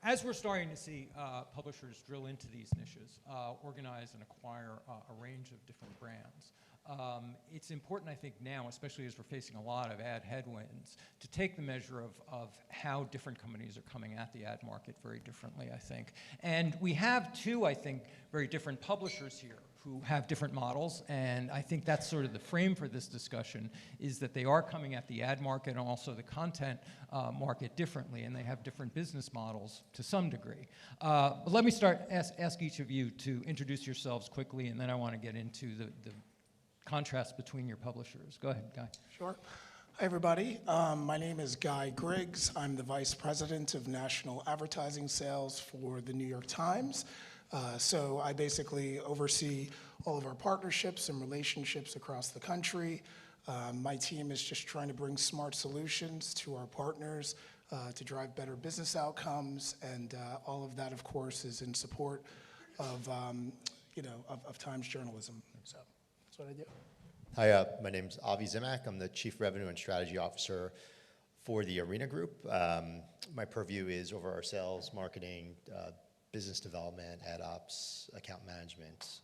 As we're starting to see publishers drill into these niches, organize and acquire a range of different brands, it's important, I think, now, especially as we're facing a lot of ad headwinds, to take the measure of how different companies are coming at the ad market very differently, I think. And we have two, I think, very different publishers here who have different models, and I think that's sort of the frame for this discussion, is that they are coming at the ad market and also the content market differently, and they have different business models to some degree. But let me ask each of you to introduce yourselves quickly, and then I want to get into the contrast between your publishers. Go ahead, Guy. Sure. Hi, everybody. My name is Guy Griggs. I'm the Vice President of National Advertising Sales for the New York Times. So I basically oversee all of our partnerships and relationships across the country. My team is just trying to bring smart solutions to our partners to drive better business outcomes, and all of that, of course, is in support of, of Times journalism. So that's what I do. Hi, my name's Avi Zimak. I'm the Chief Revenue and Strategy Officer for the Arena Group. My purview is over our sales, marketing, business development, ad ops, account management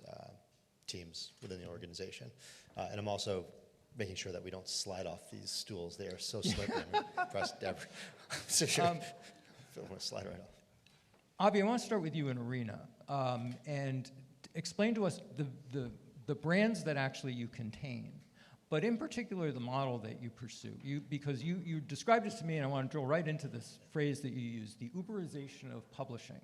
teams within the organization. And I'm also making sure that we don't slide off these stools. They are so slippery. So sure, I want to slide right off. Avi, I want to start with you in Arena and explain to us the brands that actually you contain, but in particular the model that you pursue. Because you described it to me, and I want to drill right into this phrase that you used, the Uberization of publishing.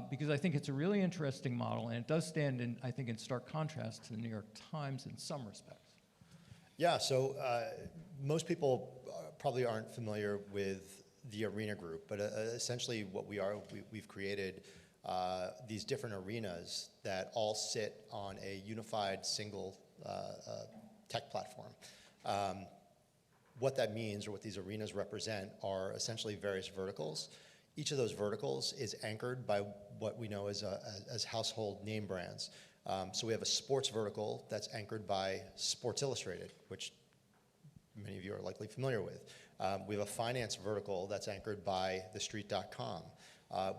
Because I think it's a really interesting model, and it does stand in, I think, in stark contrast to the New York Times in some respects. Yeah, so most people probably aren't familiar with the Arena Group, but essentially what we've created these different arenas that all sit on a unified single tech platform. What that means, or what these arenas represent, are essentially various verticals. Each of those verticals is anchored by what we know as household name brands. So we have a sports vertical that's anchored by Sports Illustrated, which many of you are likely familiar with. We have a finance vertical that's anchored by TheStreet.com.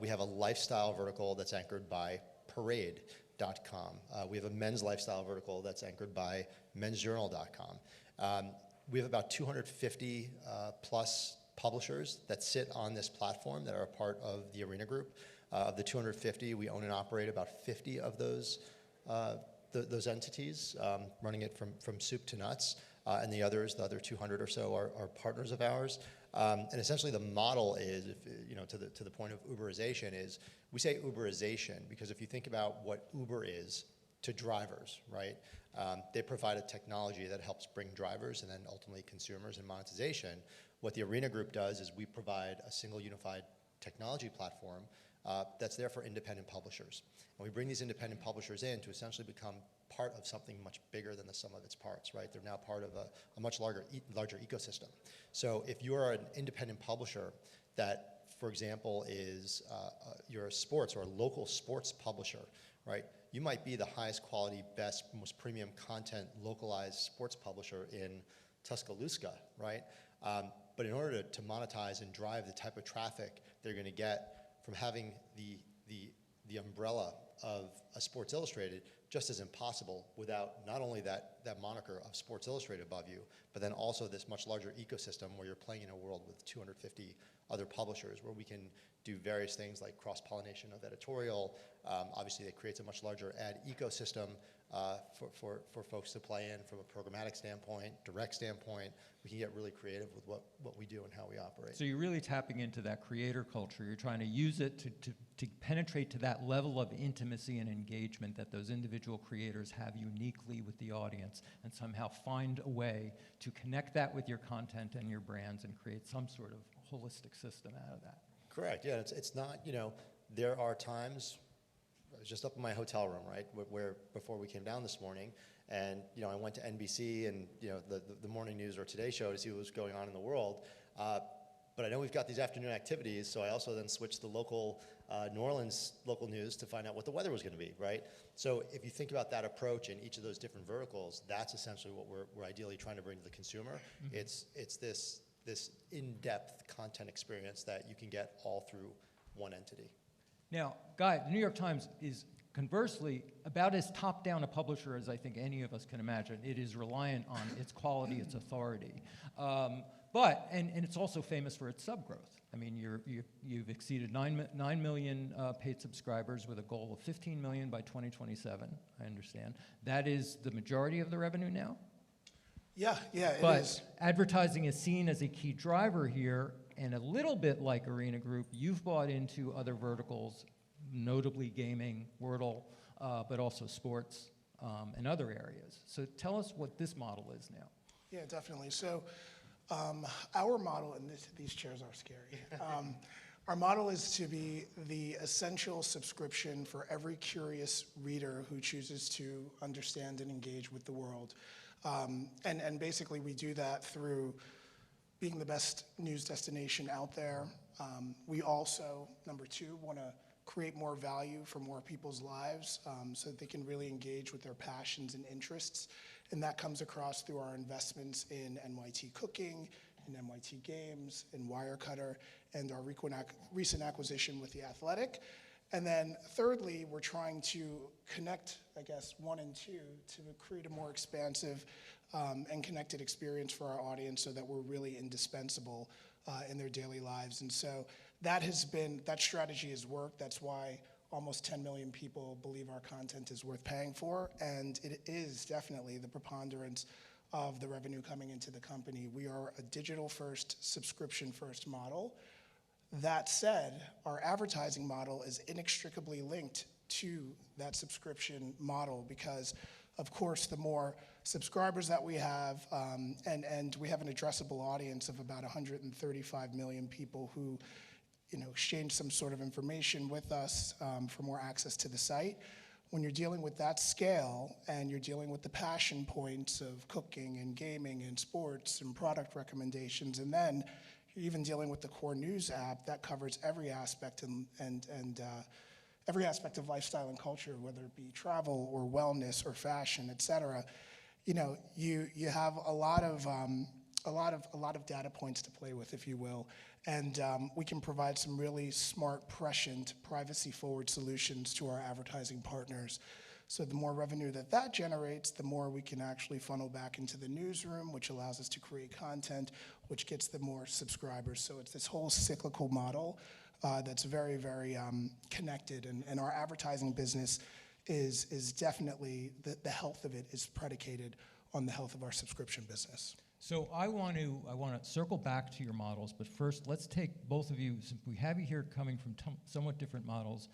We have a lifestyle vertical that's anchored by Parade.com. We have a men's lifestyle vertical that's anchored by Men'sJournal.com. We have about 250 plus publishers that sit on this platform that are a part of the Arena Group. Of the 250, we own and operate about 50 of those entities, running it from soup to nuts. And the other 200 or so are partners of ours. And essentially the model is, to the point of Uberization, is we say Uberization because if you think about what Uber is to drivers, right? They provide a technology that helps bring drivers and then ultimately consumers and monetization. What the Arena Group does is we provide a single unified technology platform that's there for independent publishers. And we bring these independent publishers in to essentially become part of something much bigger than the sum of its parts, right? They're now part of a much larger ecosystem. So if you are an independent publisher that, for example, is you're a sports or a local sports publisher, right? You might be the highest quality, best, most premium content localized sports publisher in Tuscaloosa, right? But in order to monetize and drive the type of traffic they're going to get from having the umbrella of a Sports Illustrated just as impossible without not only that moniker of Sports Illustrated above you, but then also this much larger ecosystem where you're playing in a world with 250 other publishers where we can do various things like cross-pollination of editorial. Obviously, it creates a much larger ad ecosystem for folks to play in from a programmatic standpoint, direct standpoint. We can get really creative with what we do and how we operate. So you're really tapping into that creator culture. You're trying to use it to penetrate to that level of intimacy and engagement that those individual creators have uniquely with the audience, and somehow find a way to connect that with your content and your brands and create some sort of holistic system out of that. Correct, yeah, it's not, there are times, I was just up in my hotel room, right, where before we came down this morning, and, I went to NBC and, the morning news or Today Show to see what was going on in the world, but I know we've got these afternoon activities, so I also then switched to local, New Orleans local news to find out what the weather was going to be, right? So if you think about that approach in each of those different verticals, that's essentially what we're ideally trying to bring to the consumer. Mm-hmm. It's this this in-depth content experience that you can get all through one entity. Now, Guy, the New York Times is conversely about as top-down a publisher as I think any of us can imagine. It is reliant on its quality, its authority. And it's also famous for its subgrowth. I mean, you've exceeded 9 million paid subscribers with a goal of 15 million by 2027, I understand. That is the majority of the revenue now? Yeah, it But is. advertising is seen as a key driver here, and a little bit like Arena Group, you've bought into other verticals, notably gaming, Wordle, but also sports and other areas. So tell us what this model is now. Yeah, definitely. So our model, and these chairs are scary. Our model is to be the essential subscription for every curious reader who chooses to understand and engage with the world. And basically we do that through being the best news destination out there. We also, number two, want to create more value for more people's lives so that they can really engage with their passions and interests. And that comes across through our investments in NYT Cooking, in NYT Games, in Wirecutter, and our recent acquisition with The Athletic. And then thirdly, we're trying to connect, I guess, one and two to create a more expansive and connected experience for our audience so that we're really indispensable in their daily lives. And so that strategy has worked. That's why almost 10 million people believe our content is worth paying for. And it is definitely the preponderance of the revenue coming into the company. We are a digital-first, subscription-first model. That said, our advertising model is inextricably linked to that subscription model because, of course, the more subscribers that we have, and we have an addressable audience of about 135 million people who exchange some sort of information with us for more access to the site. When you're dealing with that scale and you're dealing with the passion points of cooking and gaming and sports and product recommendations, and then you're even dealing with the core news app that covers every aspect and every aspect of lifestyle and culture, whether it be travel or wellness or fashion, et cetera. You have a lot of data points to play with, if you will, and we can provide some really smart, prescient, privacy-forward solutions to our advertising partners. So the more revenue that generates, the more we can actually funnel back into the newsroom, which allows us to create content, which gets the more subscribers. So it's this whole cyclical model that's very, very connected. And our advertising business is definitely, the health of it is predicated on the health of our subscription business. So I want to circle back to your models, but first let's take both of you, since we have you here coming from somewhat different models,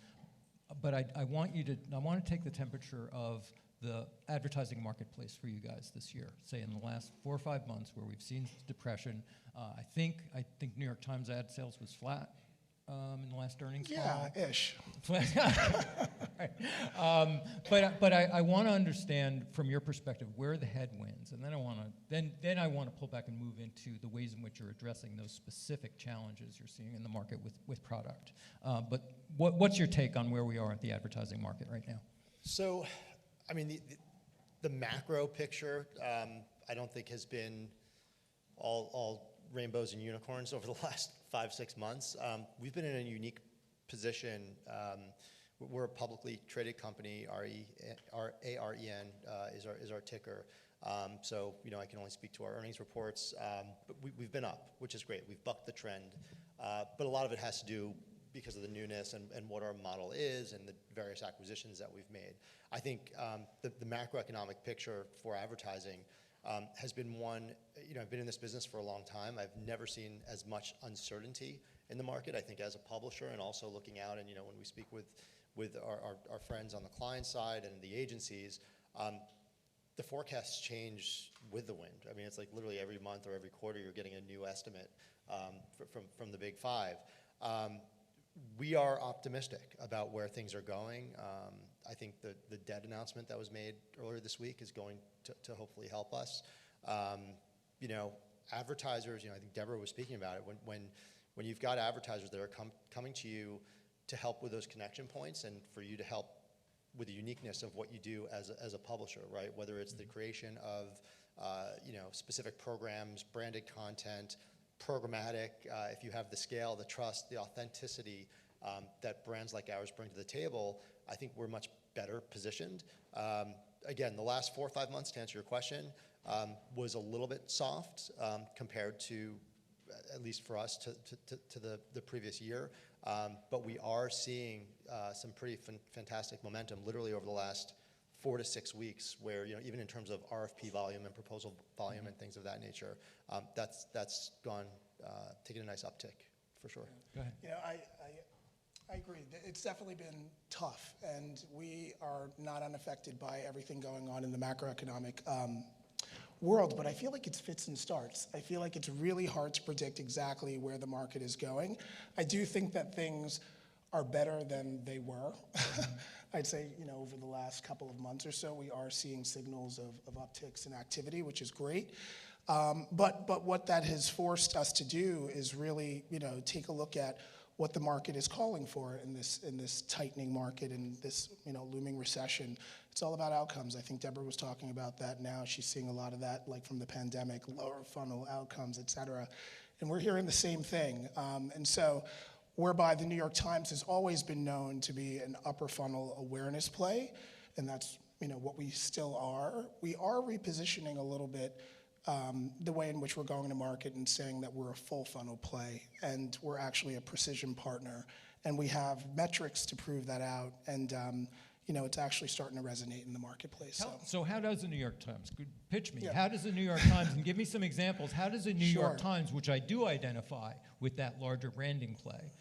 but I want to take the temperature of the advertising marketplace for you guys this year, say in the last 4 or 5 months where we've seen depression. I think New York Times ad sales was flat in the last earnings call. Yeah, ish. Right. But I want to understand from your perspective where are the headwinds, and then I want to pull back and move into the ways in which you're addressing those specific challenges you're seeing in the market with product. But what's your take on where we are at the advertising market right now? So, I mean, the macro picture, I don't think has been all rainbows and unicorns over the last 5-6 months. We've been in a unique position. We're a publicly traded company. AREN is our ticker. So I can only speak to our earnings reports, but we've been up, which is great. We've bucked the trend, but a lot of it has to do because of the newness and what our model is and the various acquisitions that we've made. I think the macroeconomic picture for advertising has been one, I've been in this business for a long time. I've never seen as much uncertainty in the market, I think, as a publisher, and also looking out and, when we speak with our friends on the client side and the agencies, the forecasts change with the wind. I mean, it's like literally every month or every quarter you're getting a new estimate from the big five. We are optimistic about where things are going. I think the debt announcement that was made earlier this week is going to hopefully help us. Advertisers, I think Deborah was speaking about it, when you've got advertisers that are coming to you to help with those connection points and for you to help with the uniqueness of what you do as a publisher, right? Whether it's the creation of specific programs, branded content, programmatic, if you have the scale, the trust, the authenticity that brands like ours bring to the table, I think we're much better positioned. Again, the last 4 or 5 months, to answer your question, was a little bit soft compared to, at least for us, to the previous year. But we are seeing some pretty fantastic momentum literally over the last 4 to 6 weeks, where, you know, even in terms of RFP volume and proposal volume and things of that nature, that's gone, taken a nice uptick, for sure. Go ahead. You know, I agree. It's definitely been tough, and we are not unaffected by everything going on in the macroeconomic world, but I feel like it's fits and starts. I feel like it's really hard to predict exactly where the market is going. I do think that things are better than they were. I'd say, you know, over the last couple of months or so, we are seeing signals of upticks in activity, which is great. But what that has forced us to do is really, you know, take a look at what the market is calling for in this tightening market and this, you know, looming recession. It's all about outcomes. I think Deborah was talking about that now. She's seeing a lot of that, like from the pandemic, lower funnel outcomes, et cetera. And we're hearing the same thing. And so, whereby the New York Times has always been known to be an upper funnel awareness play, and that's, you know, what we still are. We are repositioning a little bit the way in which we're going to market and saying that we're a full funnel play and we're actually a precision partner, and we have metrics to prove that out, and you know, it's actually starting to resonate in the marketplace. So how does the New York Times, pitch me, Yeah. how does the New York Times, and give me some examples, how does the New York Times, which I do identify with that larger branding play,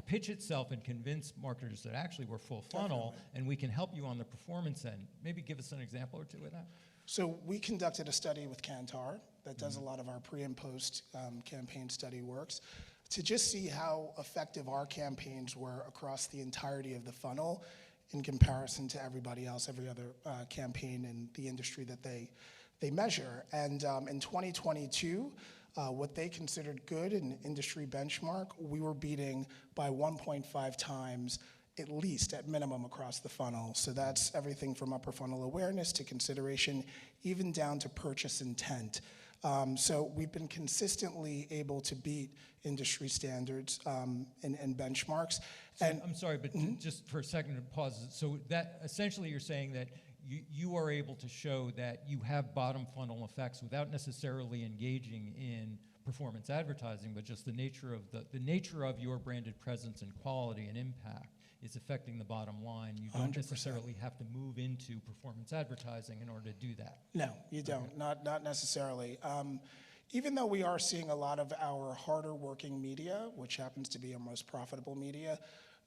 pitch itself and convince marketers that actually we're full funnel, Definitely. and we can help you on the performance end? Maybe give us an example or two of that. So we conducted a study with Kantar that does a lot of our pre and post campaign study works to just see how effective our campaigns were across the entirety of the funnel in comparison to everybody else, every other campaign in the industry that they measure. And in 2022, what they considered good in industry benchmark, we were beating by 1.5 times at least, at minimum, across the funnel. So that's everything from upper funnel awareness to consideration, even down to purchase intent. So we've been consistently able to beat industry standards and benchmarks. So And I'm sorry, but just for a second to pause. So that essentially you're saying that you are able to show that you have bottom funnel effects without necessarily engaging in performance advertising, but just the nature of the nature of your branded presence and quality and impact is affecting the bottom line. You don't 100%. necessarily have to move into performance advertising in order to do that. No, you don't. Okay. Not necessarily. Even though we are seeing a lot of our harder working media, which happens to be our most profitable media,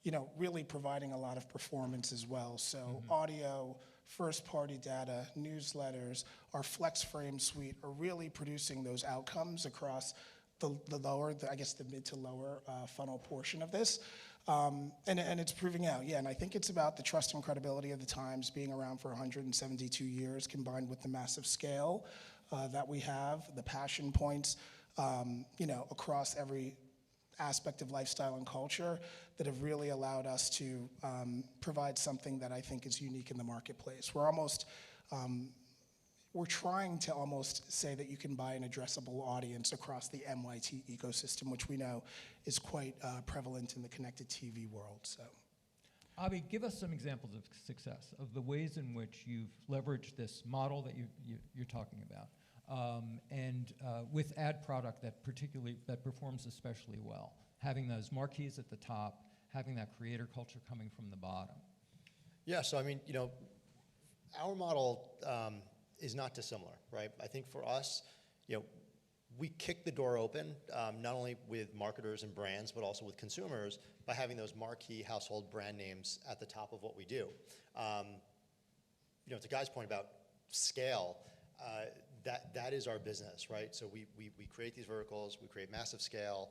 you know, really providing a lot of performance as well. So audio, first party data, newsletters, our Flex Frame suite are really producing those outcomes across the lower, I guess the mid to lower funnel portion of this. And it's proving out, yeah, and I think it's about the trust and credibility of the Times being around for 172 years, combined with the massive scale that we have, the passion points, you know, across every aspect of lifestyle and culture that have really allowed us to provide something that I think is unique in the marketplace. We're trying to almost say that you can buy an addressable audience across the MYT ecosystem, which we know is quite prevalent in the connected TV world. So, Avi, give us some examples of success, of the ways in which you've leveraged this model that you're talking about, and with ad product that performs especially well, having those marquees at the top, having that creator culture coming from the bottom. Yeah, so I mean, you know, our model is not dissimilar, right? I think for us, you know, we kick the door open, not only with marketers and brands, but also with consumers by having those marquee household brand names at the top of what we do. You know, to Guy's point about scale, that is our business, right? So we create these verticals, we create massive scale.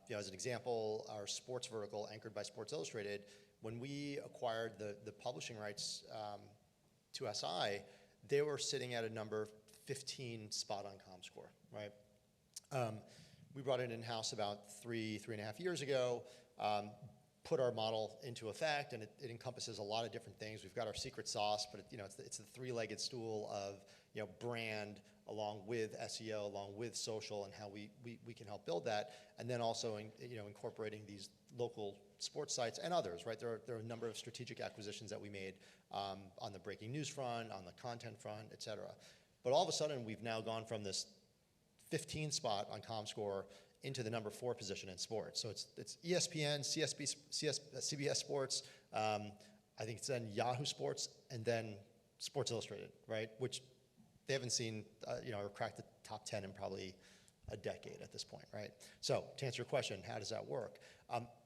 You know, as an example, our sports vertical, anchored by Sports Illustrated, when we acquired the publishing rights to SI, they were sitting at a number 15 spot on ComScore, right? We brought it in-house about 3.5 years ago, put our model into effect, and it encompasses a lot of different things. We've got our secret sauce, but it's the three-legged stool of brand along with SEO, along with social, and how we can help build that, and then also incorporating these local sports sites and others. Right, there are a number of strategic acquisitions that we made on the breaking news front, on the content front, et cetera. But all of a sudden, we've now gone from this 15 spot on ComScore into the number 4 position in sports. So it's ESPN, CBS Sports, I think it's then Yahoo Sports, and then Sports Illustrated, right? Which they haven't seen, or cracked the top 10 in probably a decade at this point, right? So to answer your question, how does that work?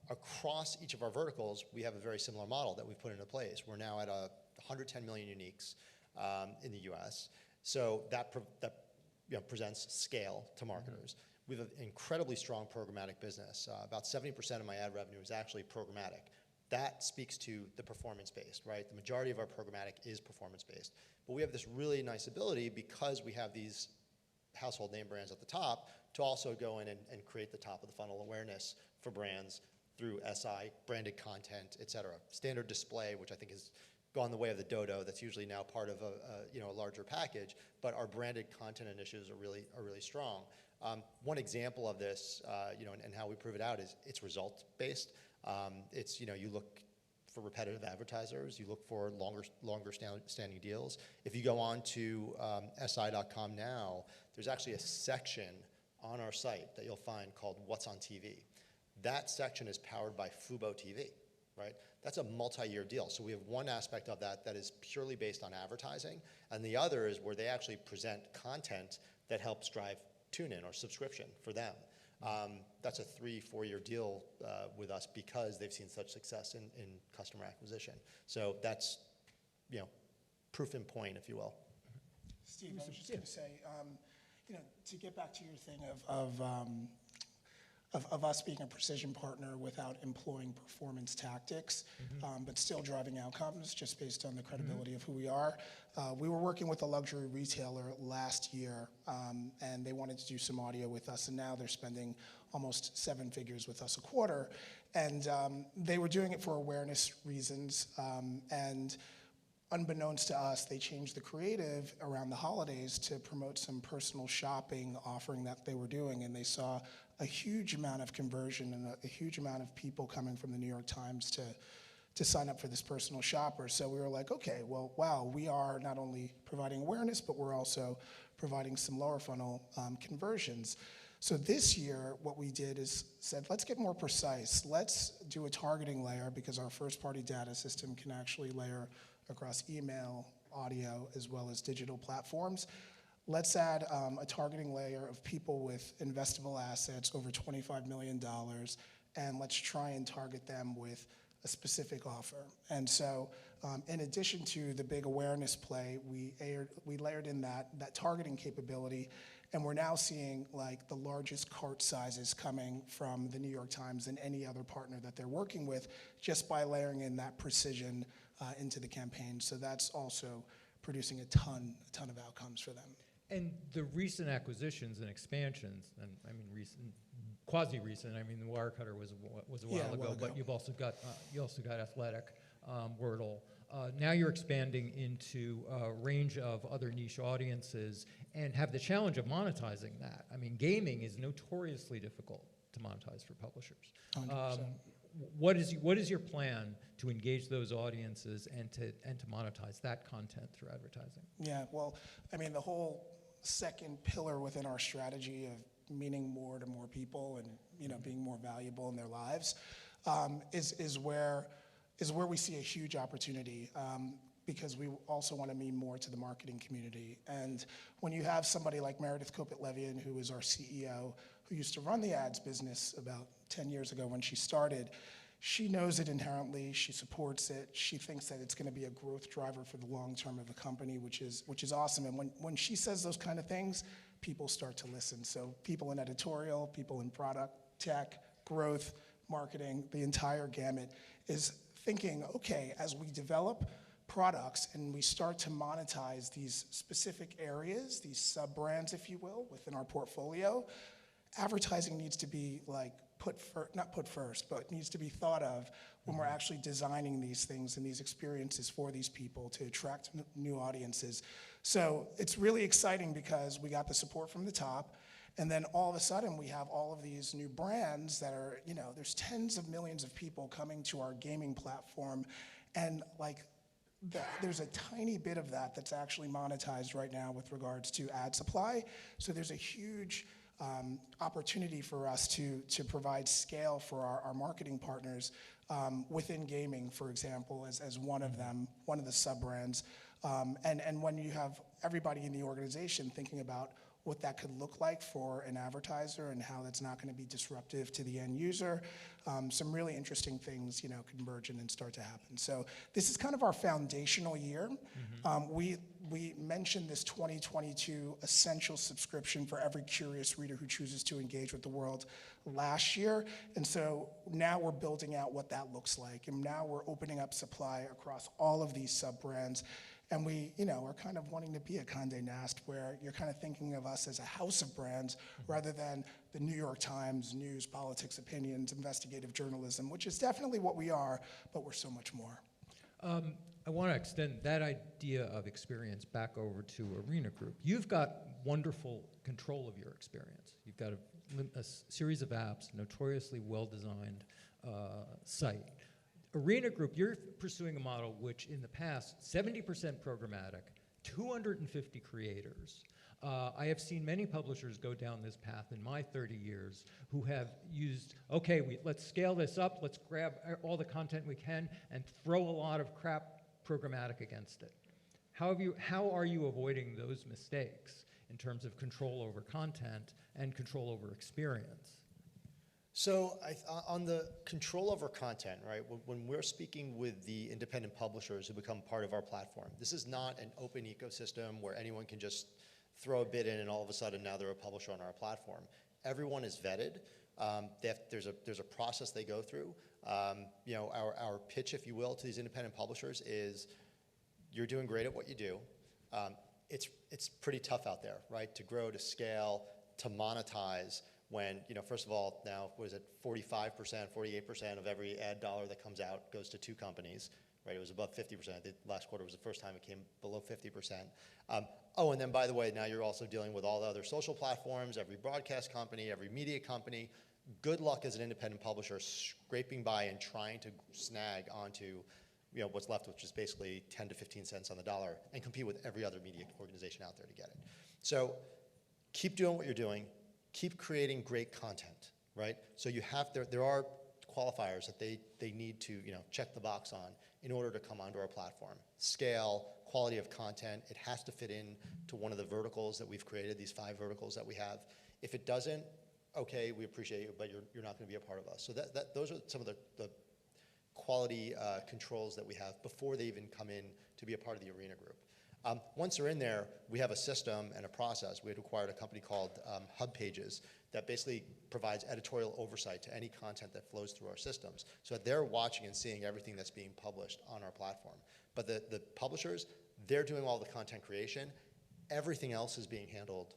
Across each of our verticals, we have a very similar model that we've put into place. We're now at 110 million uniques in the U.S. So that presents scale to marketers. We have an incredibly strong programmatic business. About 70% of my ad revenue is actually programmatic. That speaks to the performance-based, right? The majority of our programmatic is performance-based. But we have this really nice ability, because we have these household name brands at the top, to also go in and create the top of the funnel awareness for brands through SI, branded content, et cetera. Standard display, which I think has gone the way of the dodo. That's usually now part of a larger package. But our branded content initiatives are really strong. One example of this, and how we prove it out is it's result-based. It's you look for repetitive advertisers. You look for longer standing deals. If you go on to si.com now, there's actually a section on our site that you'll find called What's on TV. That section is powered by Fubo TV, right? That's a multi-year deal. So we have one aspect of that is purely based on advertising, and the other is where they actually present content that helps drive tune-in or subscription for them. That's a 3-4 year deal with us, because they've seen such success in customer acquisition. So that's proof in point, if you will. Steve, I was just going to say, to get back to your thing of us being a precision partner without employing performance tactics, but still driving outcomes just based on the credibility of who we are. We were working with a luxury retailer last year, and they wanted to do some audio with us, and now they're spending almost 7 figures with us a quarter. And they were doing it for awareness reasons, and unbeknownst to us, they changed the creative around the holidays to promote some personal shopping offering that they were doing, and they saw a huge amount of conversion and a huge amount of people coming from the New York Times to sign up for this personal shopper. So we were like, okay, well, wow, we are not only providing awareness, but we're also providing some lower funnel conversions. So this year, what we did is said, let's get more precise. Let's do a targeting layer, because our first-party data system can actually layer across email, audio, as well as digital platforms. Let's add a targeting layer of people with investable assets over $25 million, and let's try and target them with a specific offer. And so in addition to the big awareness play, we layered in that targeting capability, and we're now seeing like the largest cart sizes coming from the New York Times and any other partner that they're working with, just by layering in that precision into the campaign. So that's also producing a ton of outcomes for them. And the recent acquisitions and expansions, and I mean quasi-recent. I mean, the Wirecutter was a while ago, but you also got Athletic, Wordle. Now you're expanding into a range of other niche audiences and have the challenge of monetizing that. I mean, gaming is notoriously difficult to monetize for publishers. 100%. What is your plan to engage those audiences and to monetize that content through advertising? Yeah, well, I mean, the whole second pillar within our strategy of meaning more to more people and being more valuable in their lives is where we see a huge opportunity, because we also want to mean more to the marketing community. And when you have somebody like Meredith Kopit-Levien, who is our CEO, who used to run the ads business about 10 years ago when she started, she knows it inherently, she supports it, she thinks that it's going to be a growth driver for the long term of the company, which is awesome. And when she says those kind of things, people start to listen. So people in editorial, people in product, tech, growth, marketing, the entire gamut is thinking, okay, as we develop products and we start to monetize these specific areas, these sub-brands, if you will, within our portfolio, advertising needs to be like not put first, but needs to be thought of when we're actually designing these things and these experiences for these people to attract new audiences. So it's really exciting because we got the support from the top, and then all of a sudden we have all of these new brands that are, there's tens of millions of people coming to our gaming platform, and like there's a tiny bit of that that's actually monetized right now with regards to ad supply. So there's a huge opportunity for us to provide scale for our marketing partners within gaming, for example, as one of them, one of the sub-brands. And when you have everybody in the organization thinking about what that could look like for an advertiser and how that's not going to be disruptive to the end user, some really interesting things, converge and start to happen. So this is kind of our foundational year. We mentioned this 2022 essential subscription for every curious reader who chooses to engage with the world last year. And so now we're building out what that looks like. And now we're opening up supply across all of these sub-brands. And we, are kind of wanting to be a Condé Nast where you're kind of thinking of us as a house of brands rather than the New York Times, news, politics, opinions, investigative journalism, which is definitely what we are, but we're so much more. I want to extend that idea of experience back over to Arena Group. You've got wonderful control of your experience. You've got a series of apps, notoriously well-designed site. Arena Group, you're pursuing a model which in the past, 70% programmatic, 250 creators. I have seen many publishers go down this path in my 30 years who have used, let's scale this up, let's grab all the content we can and throw a lot of crap programmatic against it. How are you avoiding those mistakes in terms of control over content and control over experience? So on the control over content, right, when we're speaking with the independent publishers who become part of our platform, this is not an open ecosystem where anyone can just throw a bid in and all of a sudden now they're a publisher on our platform. Everyone is vetted. There's a process they go through. Our pitch, if you will, to these independent publishers is you're doing great at what you do. It's pretty tough out there, right, to grow, to scale, to monetize. When, first of all, now, 45%, 48% of every ad dollar that comes out goes to two companies, right? It was above 50%. The last quarter was the first time it came below 50%. And then, by the way, now you're also dealing with all the other social platforms, every broadcast company, every media company. Good luck as an independent publisher scraping by and trying to snag onto what's left, which is basically 10 to 15 cents on the dollar, and compete with every other media organization out there to get it. So keep doing what you're doing. Keep creating great content, right? So you have, there are qualifiers that they need to check the box on in order to come onto our platform. Scale, quality of content, it has to fit in to one of the verticals that we've created, these 5 verticals that we have. If it doesn't, okay, we appreciate you, but you're not going to be a part of us. So those are some of the quality controls that we have before they even come in to be a part of the Arena Group. Once they're in there, we have a system and a process. We had acquired a company called Hub Pages that basically provides editorial oversight to any content that flows through our systems. So that they're watching and seeing everything that's being published on our platform. But the publishers, they're doing all the content creation. Everything else is being handled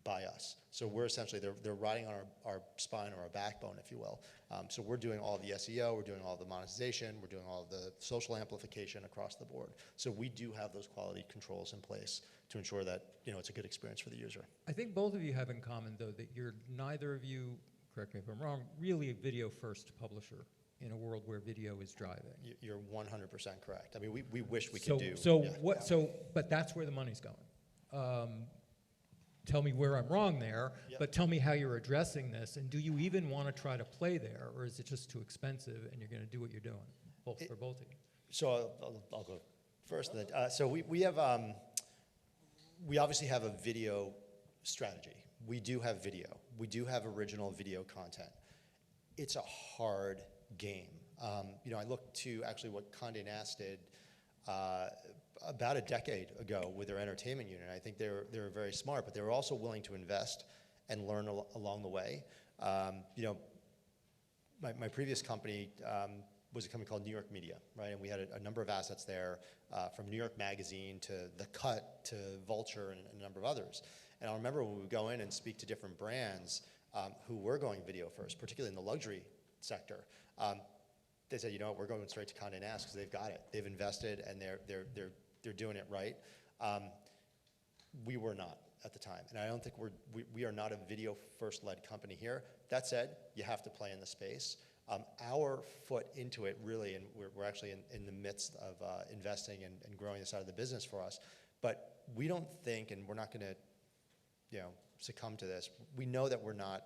by us. So we're essentially, they're riding on our spine or our backbone, if you will. So we're doing all the SEO, we're doing all the monetization, we're doing all the social amplification across the board. So we do have those quality controls in place to ensure that it's a good experience for the user. I think both of you have in common, though, that you're neither of you, correct me if I'm wrong, really a video-first publisher in a world where video is driving. You're 100% correct. I mean, we wish we could do. But that's where the money's going. Tell me where I'm wrong there, but tell me how you're addressing this, and do you even want to try to play there, or is it just too expensive and you're going to do what you're doing, for both of you? So I'll go first. So we have, we obviously have a video strategy. We do have video. We do have original video content. It's a hard game. I look to actually what Condé Nast did about a decade ago with their entertainment unit. I think they were very smart, but they were also willing to invest and learn along the way. My previous company was a company called New York Media, right? And we had a number of assets there, from New York Magazine to The Cut to Vulture and a number of others. And I remember when we would go in and speak to different brands, who were going video first, particularly in the luxury sector. They said, you know what, we're going straight to Condé Nast because they've got it. They've invested and they're doing it right. We were not at the time, and I don't think we are not a video first led company here. That said, you have to play in the space. Our foot into it really, and we're actually in the midst of investing and growing this side of the business for us, but we don't think, and we're not going to succumb to this. We know that we're not,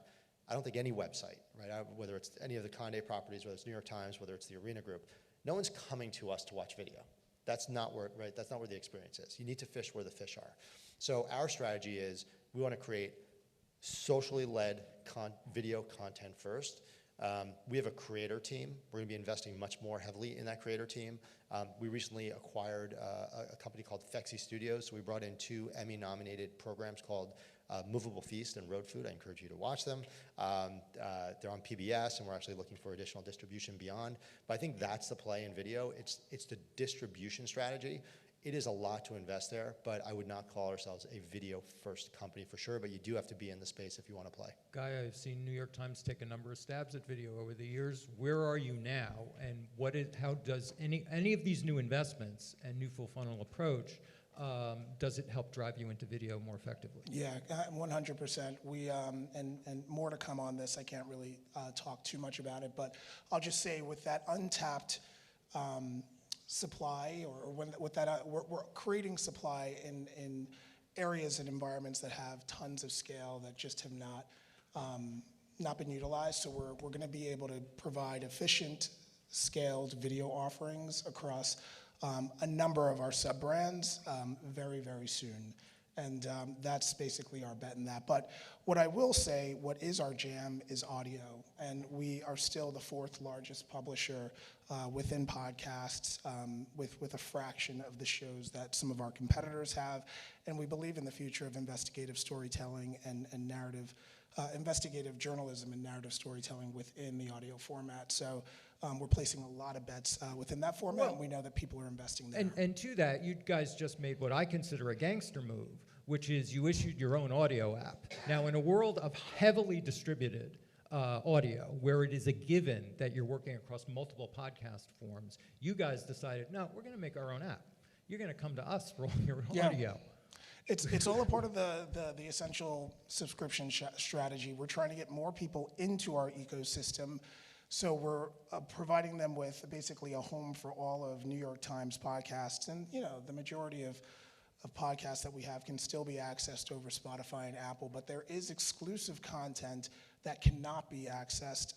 I don't think any website, right, whether it's any of the Condé properties, whether it's New York Times, whether it's the Arena Group, no one's coming to us to watch video. That's not where, right, that's not where the experience is. You need to fish where the fish are. So our strategy is we want to create socially led video content first. We have a creator team. We're going to be investing much more heavily in that creator team. We recently acquired a company called Fexy Studios. So we brought in 2 Emmy-nominated programs called Movable Feast and Road Food. I encourage you to watch them. They're on PBS, and we're actually looking for additional distribution beyond. But I think that's the play in video. It's the distribution strategy. It is a lot to invest there, but I would not call ourselves a video-first company for sure, but you do have to be in the space if you want to play. Guy, I've seen New York Times take a number of stabs at video over the years. Where are you now, and how does any of these new investments and new full funnel approach, does it help drive you into video more effectively? Yeah, 100%. We and more to come on this. I can't really talk too much about it, but I'll just say with that untapped supply, we're creating supply in areas and environments that have tons of scale that just have not been utilized. So we're going to be able to provide efficient, scaled video offerings across a number of our sub-brands very, very soon. And that's basically our bet in that. But what I will say, what is our jam is audio. And we are still the 4th largest publisher within podcasts with a fraction of the shows that some of our competitors have. And we believe in the future of investigative storytelling and narrative, investigative journalism and narrative storytelling within the audio format. So we're placing a lot of bets within that format, and we know that people are investing there. And to that, you guys just made what I consider a gangster move, which is you issued your own audio app. Now, in a world of heavily distributed audio, where it is a given that you're working across multiple podcast forms, you guys decided, no, we're going to make our own app. You're going to come to us for all your audio. It's all a part of the essential subscription strategy. We're trying to get more people into our ecosystem. So we're providing them with basically a home for all of New York Times podcasts. And, the majority of podcasts that we have can still be accessed over Spotify and Apple, but there is exclusive content that cannot be accessed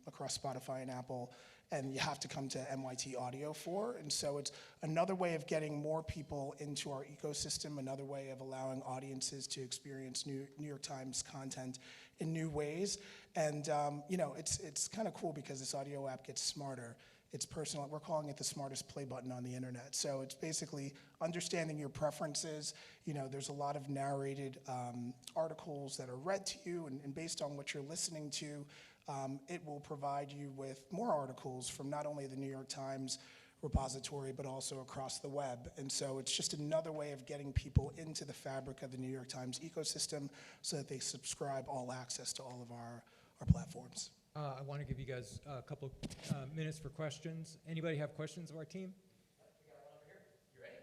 across Spotify and Apple, and you have to come to NYT Audio for. And so it's another way of getting more people into our ecosystem, another way of allowing audiences to experience New York Times content in new ways. And it's kind of cool because this audio app gets smarter. It's personal. We're calling it the smartest play button on the internet. So it's basically understanding your preferences. There's a lot of narrated articles that are read to you, and based on what you're listening to, it will provide you with more articles from not only the New York Times repository, but also across the web. And so it's just another way of getting people into the fabric of the New York Times ecosystem so that they subscribe all access to all of our platforms. I want to give you guys a couple minutes for questions. Anybody have questions of our team? We got one over here. You ready?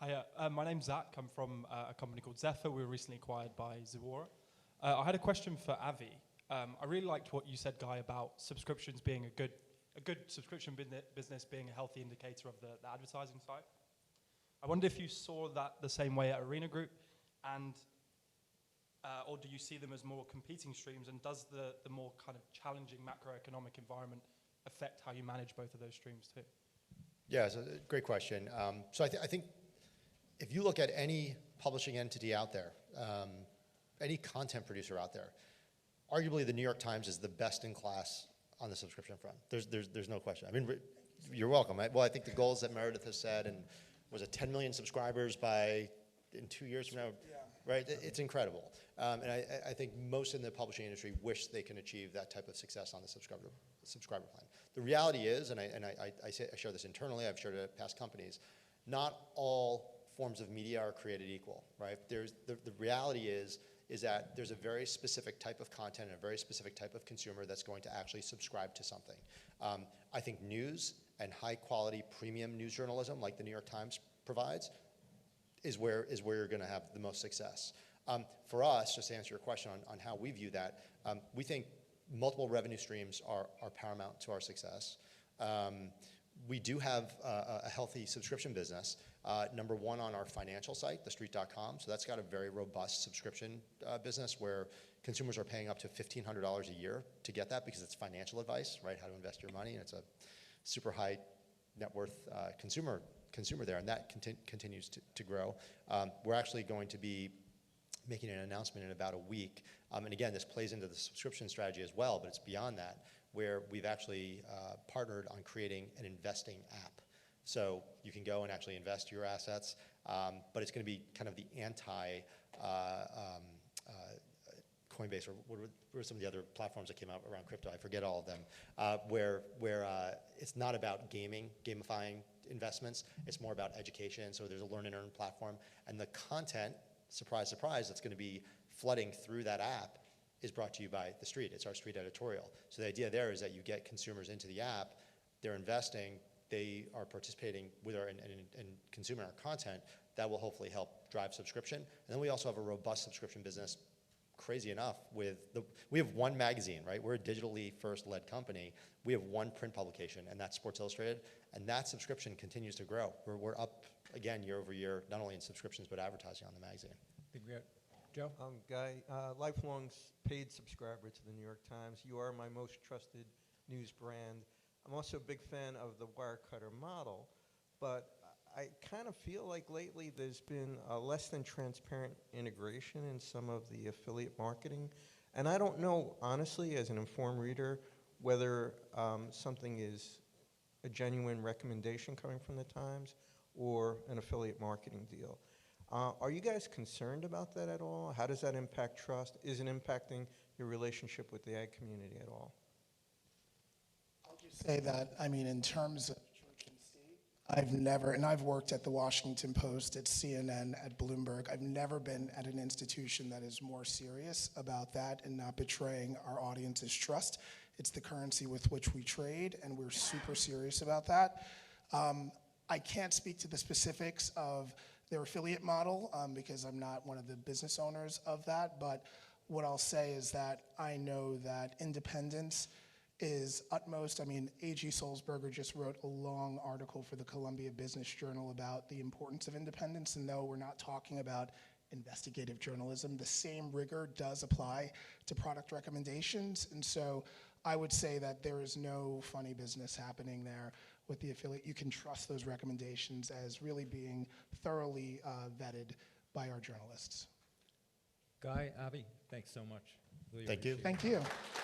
Yep. Hi, my name's Zach. I'm from a company called Zephyr. We were recently acquired by Zuora. I had a question for Avi. I really liked what you said, Guy, about subscriptions being a good subscription business being a healthy indicator of the advertising side. I wonder if you saw that the same way at Arena Group, and or do you see them as more competing streams, and does the more kind of challenging macroeconomic environment affect how you manage both of those streams too? Yeah, it's a great question. So I think if you look at any publishing entity out there, any content producer out there, arguably the New York Times is the best in class on the subscription front. There's no question. I mean, you're welcome. Well, I think the goals that Meredith has said, and was it 10 million subscribers in 2 years from now? Yeah. Right? It's incredible. And I think most in the publishing industry wish they can achieve that type of success on the subscriber plan. The reality is, and I share this internally, I've shared it at past companies, not all forms of media are created equal, right? There's, the reality is that there's a very specific type of content and a very specific type of consumer that's going to actually subscribe to something. I think news and high quality premium news journalism like the New York Times provides is where you're gonna have the most success. For us, just to answer your question on how we view that, we think multiple revenue streams are paramount to our success. We do have a healthy subscription business. Number one on our financial site, thestreet.com. So that's got a very robust subscription business where consumers are paying up to $1,500 a year to get that because it's financial advice, right? How to invest your money, and it's a super high net worth consumer there, and that continues to grow. We're actually going to be making an announcement in about a week. And again, this plays into the subscription strategy as well, but it's beyond that, where we've actually partnered on creating an investing app. So you can go and actually invest your assets, but it's going to be kind of the anti Coinbase, or what were some of the other platforms that came out around crypto? I forget all of them, where it's not about gamifying investments. It's more about education. So there's a learn and earn platform, and the content, surprise, surprise, that's going to be flooding through that app is brought to you by The Street. It's our Street editorial. So the idea there is that you get consumers into the app, they're investing, they are participating with our and consuming our content. That will hopefully help drive subscription. And then we also have a robust subscription business. Crazy enough, we have one magazine, right? We're a digitally first led company. We have one print publication, and that's Sports Illustrated, and that subscription continues to grow. We're up again year over year, not only in subscriptions but advertising on the magazine. I think we got Joe. Guy, lifelong paid subscriber to the New York Times. You are my most trusted news brand. I'm also a big fan of the Wirecutter model, but I kind of feel like lately there's been a less than transparent integration in some of the affiliate marketing. And I don't know, honestly, as an informed reader, whether something is a genuine recommendation coming from the Times or an affiliate marketing deal. Are you guys concerned about that at all? How does that impact trust? Is it impacting your relationship with the ag community at all? I'll just say that, I mean, in terms of church and state, I've never, and I've worked at the Washington Post, at CNN, at Bloomberg. I've never been at an institution that is more serious about that and not betraying our audience's trust. It's the currency with which we trade, and we're super serious about that. I can't speak to the specifics of their affiliate model because I'm not one of the business owners of that, but what I'll say is that I know that independence is utmost. I mean, A.G. Sulzberger just wrote a long article for the Columbia Business Journal about the importance of independence, and though we're not talking about investigative journalism, the same rigor does apply to product recommendations, and so I would say that there is no funny business happening there with the affiliate. You can trust those recommendations as really being thoroughly vetted by our journalists. Guy, Avi, thanks so much. Really Thank you. appreciate it. Thank you.